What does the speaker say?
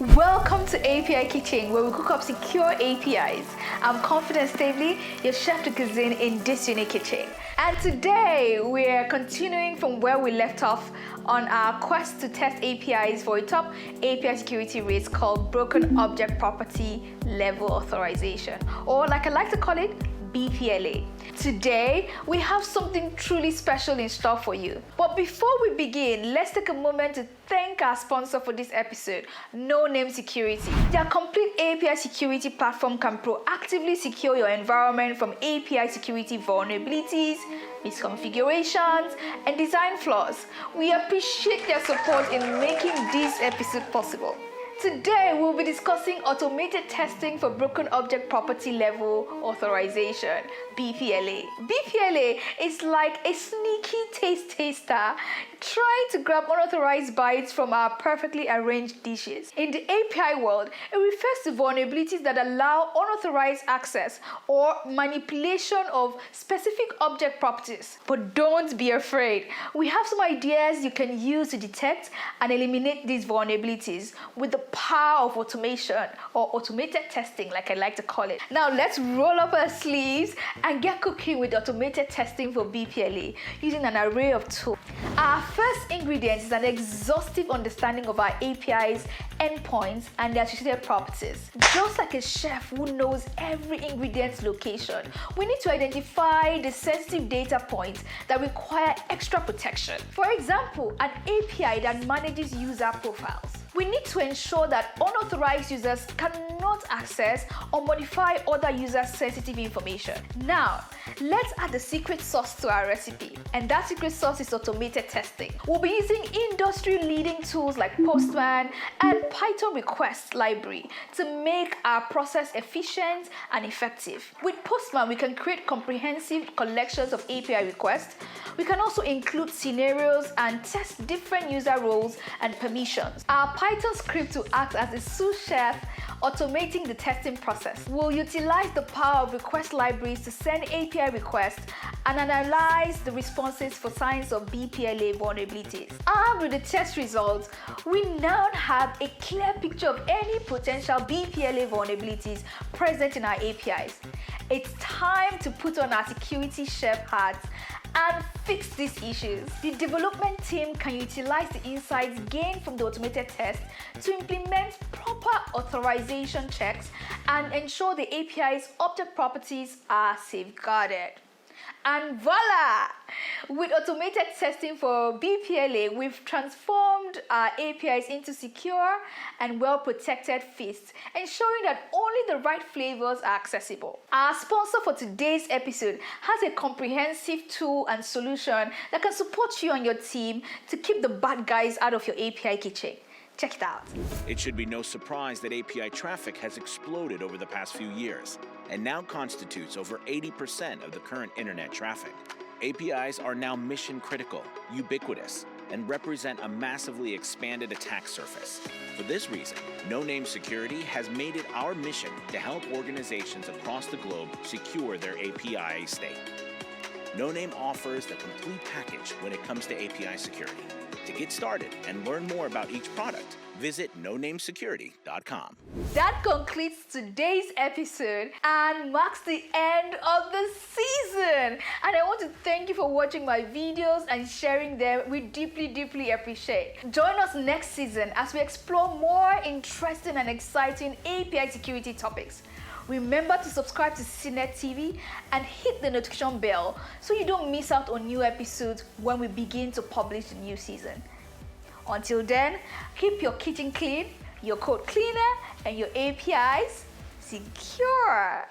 Welcome to API Kitchen, where we cook up secure APIs. I'm Confident Stably, your chef de cuisine in this unique kitchen. And today we're continuing from where we left off on our quest to test APIs for a top API security risk called Broken Object Property Level Authorization, or like I like to call it, BPLA. Today, we have something truly special in store for you. But before we begin, let's take a moment to thank our sponsor for this episode, No Name Security. Their complete API security platform can proactively secure your environment from API security vulnerabilities, misconfigurations, and design flaws. We appreciate their support in making this episode possible. Today, we'll be discussing automated testing for Broken Object Property Level Authorization, BPLA. BPLA is like a sneaky taste taster trying to grab unauthorized bites from our perfectly arranged dishes. In the API world, it refers to vulnerabilities that allow unauthorized access or manipulation of specific object properties. But don't be afraid. We have some ideas you can use to detect and eliminate these vulnerabilities with the power of automation, or automated testing like I like to call it. Now let's roll up our sleeves and get cooking with automated testing for BPLA using an array of tools. Our first ingredient is an exhaustive understanding of our APIs, endpoints, and their associated properties. Just like a chef who knows every ingredient's location, we need to identify the sensitive data points that require extra protection. For example, an API that manages user profiles. We need to ensure that unauthorized users cannot access or modify other users' sensitive information. Now, let's add the secret sauce to our recipe, and that secret sauce is automated testing. We'll be using industry-leading tools like Postman and Python request library to make our process efficient and effective. With Postman, we can create comprehensive collections of API requests. We can also include scenarios and test different user roles and permissions. Our Python script will act as a sous chef, automating the testing process. We'll utilize the power of request libraries to send API requests and analyze the responses for signs of BPLA vulnerabilities. Armed with the test results, we now have a clear picture of any potential BPLA vulnerabilities present in our APIs. It's time to put on our security chef hats and fix these issues. The development team can utilize the insights gained from the automated test to implement proper authorization checks and ensure the API's object properties are safeguarded. And voila! With automated testing for BPLA, we've transformed our APIs into secure and well-protected feasts, ensuring that only the right flavors are accessible. Our sponsor for today's episode has a comprehensive tool and solution that can support you and your team to keep the bad guys out of your API kitchen. Check it out. It should be no surprise that API traffic has exploded over the past few years and now constitutes over 80% of the current internet traffic. APIs are now mission critical, ubiquitous, and represent a massively expanded attack surface. For this reason, No Name Security has made it our mission to help organizations across the globe secure their API estate. No Name offers the complete package when it comes to API security. To get started and learn more about each product, visit nonamesecurity.com. That concludes today's episode and marks the end of the season. And I want to thank you for watching my videos and sharing them. We deeply appreciate. Join us next season as we explore more interesting and exciting API security topics. Remember to subscribe to CNET TV and hit the notification bell so you don't miss out on new episodes when we begin to publish the new season. Until then, keep your kitchen clean, your code cleaner, and your APIs secure.